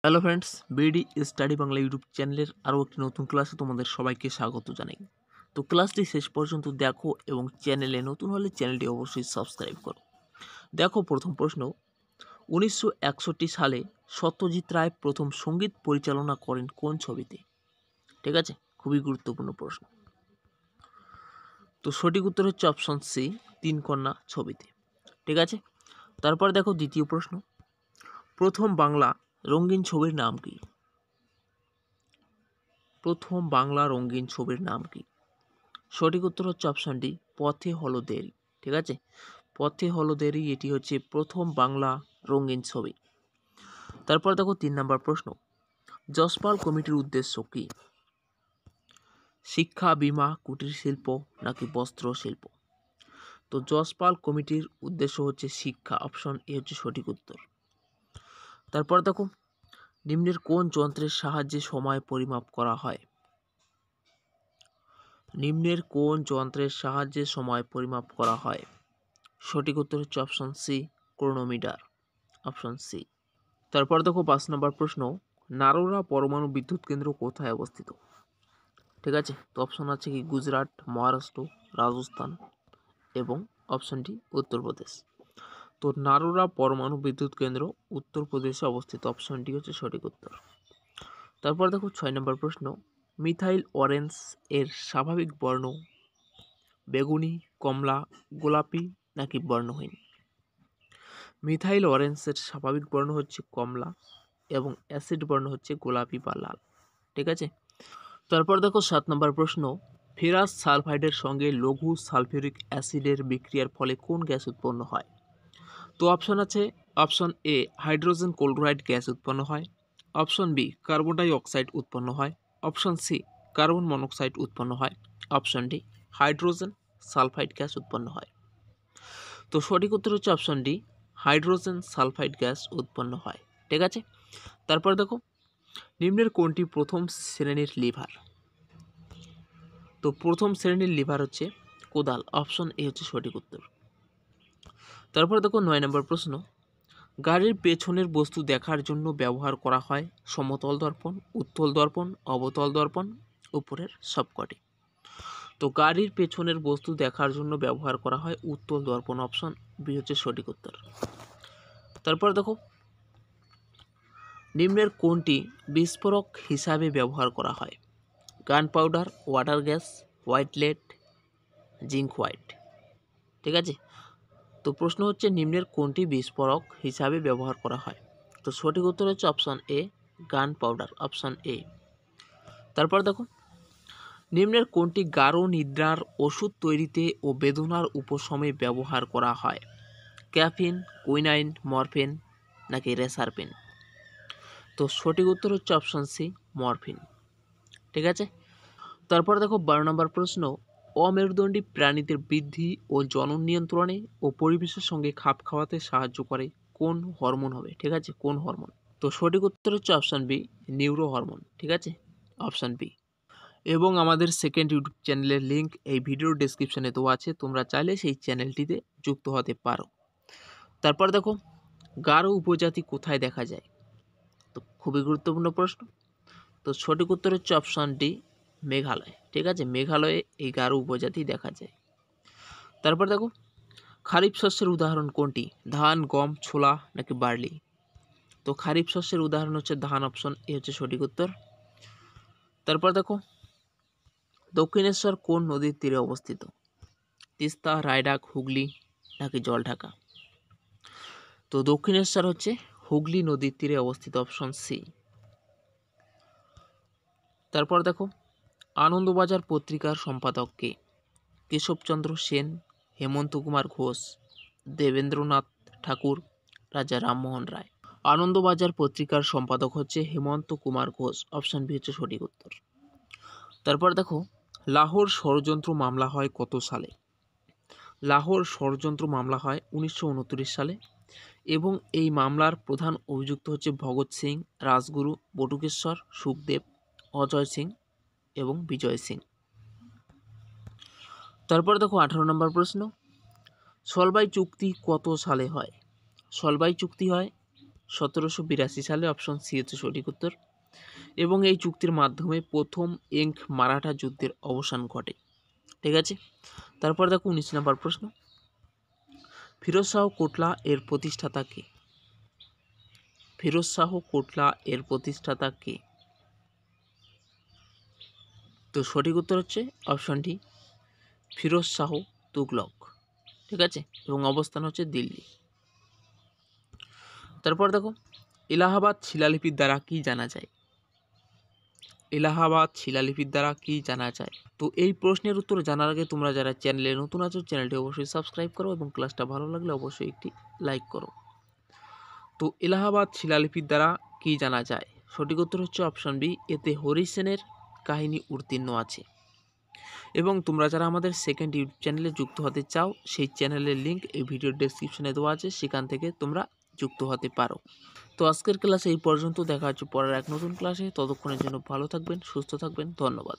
Hello friends, BD study Bangla YouTube চ্যানেলের আরও একটি নতুন ক্লাসে তোমাদের সবাইকে স্বাগত জানাই। তো ক্লাসটি শেষ পর্যন্ত দেখো এবং চ্যানেলে নতুন হলে চ্যানেলটি অবশ্যই সাবস্ক্রাইব করো। দেখো প্রথম প্রশ্ন, 1961 সালে সত্যজিৎ রায় প্রথম সঙ্গীত পরিচালনা করেন কোন ছবিতে? ঠিক আছে, খুবই গুরুত্বপূর্ণ প্রশ্ন। তো সঠিক উত্তর হচ্ছে অপশন সি, তিন কন্যা ছবিতে। ঠিক আছে, তারপর দেখো দ্বিতীয় প্রশ্ন, প্রথম বাংলা রঙিন ছবির নাম কি? প্রথম বাংলা রঙিন ছবির নাম কি? সঠিক উত্তর হচ্ছে অপশন ডি, পথে হলো দেরি। ঠিক আছে, পথে হলো দেরি এটি হচ্ছে প্রথম বাংলা রঙিন ছবি। তারপর দেখো 3 নম্বর প্রশ্ন, যশপাল কমিটির উদ্দেশ্য কি? শিক্ষা, বীমা, কুটির শিল্প নাকি বস্ত্র শিল্প? তো যশপাল কমিটির উদ্দেশ্য হচ্ছে শিক্ষা, অপশন এ হচ্ছে সঠিক উত্তর। তারপর দেখো, নিম্নের কোন যন্ত্রের সাহায্যে সময় পরিমাপ করা হয়? নিম্নের কোন যন্ত্রের সাহায্যে সময় পরিমাপ করা হয়? সঠিক উত্তর হচ্ছে option C, chronometer, option C. তারপর দেখো 5 নম্বর প্রশ্ন, নারোরা পরমাণু বিদ্যুৎ কেন্দ্র কোথায় অবস্থিত? ঠিক আছে, তো অপশন আছে কি গুজরাট, মহারাষ্ট্র, রাজস্থান এবং অপশন ডি উত্তরপ্রদেশ। তো নারোরা পরমাণু বিদ্যুৎ কেন্দ্র উত্তরপ্রদেশে অবস্থিত, অপশন ডি হচ্ছে সঠিক উত্তর। তারপর দেখো 6 নম্বর প্রশ্ন, মিথাইল অরেঞ্জ এর স্বাভাবিক বর্ণ বেগুনি, কমলা, গোলাপি নাকি বর্ণহীন? মিথাইল অরেঞ্জের স্বাভাবিক বর্ণ হচ্ছে কমলা এবং অ্যাসিড বর্ণ হচ্ছে গোলাপি বা লাল। ঠিক আছে, তারপর দেখো 7 নম্বর প্রশ্ন, ফেরাস সালফাইডের সঙ্গে লঘু সালফিউরিক অ্যাসিডের বিক্রিয়ার ফলে কোন গ্যাস উৎপন্ন হয়? তো অপশন আছে, option A hydrogen chloride gas উৎপন্ন হয়, option B carbon die oxide উৎপন্ন হয়, অপশন সি কার্বন মনোক্সাইড উৎপন্ন হয়, option D hydrogen sulphide gas উৎপন্ন হয়। তো সঠিক উত্তর হচ্ছে option D, hydrogen sulphide gas উৎপন্ন হয়। ঠিক আছে, তারপর দেখো, নিম্নের কোনটি প্রথম শ্রেণীর লিভার? তো প্রথম শ্রেণীর লিভার হচ্ছে কোদাল, অপশন এ হচ্ছে সঠিক উত্তর। তারপর দেখো 9 নম্বর প্রশ্ন, গাড়ির পেছনের বস্তু দেখার জন্য ব্যবহার করা হয় সমতল দর্পণ, উত্তল দর্পণ, অবতল দর্পণ, উপরের সবকটি। তো গাড়ির পেছনের বস্তু দেখার জন্য ব্যবহার করা হয় উত্তল দর্পণ, অপশন বি হচ্ছে সঠিক উত্তর। তারপর দেখো, নিম্নের কোনটি বিস্ফোরক হিসাবে ব্যবহার করা হয়? Gunpowder, water gas, white lead, zinc white. ঠিক আছে, তো প্রশ্ন হচ্ছে নিম্নের কোনটি বিস্ফোরক হিসাবে ব্যবহার করা হয়? তো সঠিক উত্তর হচ্ছে অপশন এ, গান পাউডার, অপশন এ। তারপর দেখো, নিম্নের কোনটি গাঢ় নিদ্রার ওষুধ তৈরিতে ও বেদনার উপশমে ব্যবহার করা হয়? ক্যাফিন, কুইনাইন, মরফিন নাকি রেসারপিন? তো সঠিক উত্তর হচ্ছে অপশন সি, মরফিন। ঠিক আছে, তারপর দেখো 12 নম্বর প্রশ্ন, অমেরুদণ্ডী প্রাণীদের বৃদ্ধি ও জনন নিয়ন্ত্রণে ও পরিবেশের সঙ্গে খাপ খাওয়াতে সাহায্য করে কোন হরমোন হবে? ঠিক আছে, কোন হরমোন? তো সঠিক উত্তর হচ্ছে অপশন বি, নিউরো হরমোন। ঠিক আছে, অপশন বি। এবং আমাদের সেকেন্ড ইউটিউব চ্যানেলের লিঙ্ক এই ভিডিওর ডেসক্রিপশনে দেওয়া আছে, তোমরা চাইলে সেই চ্যানেলটিতে যুক্ত হতে পারো। তারপর দেখো, গারো উপজাতি কোথায় দেখা যায়? তো খুবই গুরুত্বপূর্ণ প্রশ্ন। তো সঠিক উত্তর হচ্ছে অপশন ডি, মেঘালয়। ঠিক আছে, মেঘালয়ে এই গারো উপজাতি দেখা যায়। তারপর দেখো, খারিফ শস্যের উদাহরণ কোনটি? ধান, গম, ছোলা নাকি বার্লি? তো খারিফ শস্যের উদাহরণ হচ্ছে ধান, অপশন এ হচ্ছে সঠিক উত্তর। তারপর দেখো, দক্ষিণেশ্বর কোন নদীর তীরে অবস্থিত? তিস্তা, রায়ডাক, হুগলি নাকি জলঢাকা? তো দক্ষিণেশ্বর হচ্ছে হুগলি নদীর তীরে অবস্থিত, অপশন সি। তারপর দেখো, আনন্দবাজার পত্রিকার সম্পাদক কে? কেশবচন্দ্র সেন, হেমন্ত কুমার ঘোষ, দেবেন্দ্রনাথ ঠাকুর, রাজা রামমোহন রায়। আনন্দবাজার পত্রিকার সম্পাদক হচ্ছে হেমন্ত কুমার ঘোষ, অপশন বি হচ্ছে সঠিক উত্তর। তারপর দেখো, লাহোর ষড়যন্ত্র মামলা হয় কত সালে? লাহোর ষড়যন্ত্র মামলা হয় 1929 সালে এবং এই মামলার প্রধান অভিযুক্ত হচ্ছে ভগৎ সিং, রাজগুরু, বটুকেশ্বর, সুখদেব, অজয় সিং এবং বিজয় সিং। তারপর দেখো 18 নম্বর প্রশ্ন, সলবাই চুক্তি কত সালে হয়? সলবাই চুক্তি হয় 1782 সালে, অপশন সি হচ্ছে সঠিক উত্তর। এবং এই চুক্তির মাধ্যমে প্রথম ইঙ্ক মারাঠা যুদ্ধের অবসান ঘটে। ঠিক আছে, তারপর দেখো 19 নম্বর প্রশ্ন, ফিরোজ শাহ কোটলা এর প্রতিষ্ঠাতা কে? ফিরোজ শাহ কোটলা এর প্রতিষ্ঠাতা কে? তো সঠিক উত্তর হচ্ছে অপশন ডি, ফিরোজ শাহ তুগলক। ঠিক আছে, এবং অবস্থান হচ্ছে দিল্লি। তারপর দেখো, এলাহাবাদ শিলালিপির দ্বারা কি জানা যায়? এলাহাবাদ শিলালিপির দ্বারা কি জানা যায়? তো এই প্রশ্নের উত্তর জানার আগে তোমরা যারা চ্যানেলে নতুন আছো, চ্যানেলটি অবশ্যই সাবস্ক্রাইব করো এবং ক্লাসটা ভালো লাগলে অবশ্যই একটি লাইক করো। তো এলাহাবাদ শিলালিপির দ্বারা কি জানা যায়? সঠিক উত্তর হচ্ছে অপশন বি, এতে হরি সেনের কাহিনী উত্তীর্ণ আছে। এবং তোমরা যারা আমাদের সেকেন্ড ইউটিউব চ্যানেলে যুক্ত হতে চাও, সেই চ্যানেলের লিঙ্ক এই ভিডিওর ডেসক্রিপশনে দেওয়া আছে, সেখান থেকে তোমরা যুক্ত হতে পারো। তো আজকের ক্লাসে এই পর্যন্ত, দেখা হচ্ছে পরের এক নতুন ক্লাসে। ততক্ষণের জন্য ভালো থাকবেন, সুস্থ থাকবেন, ধন্যবাদ।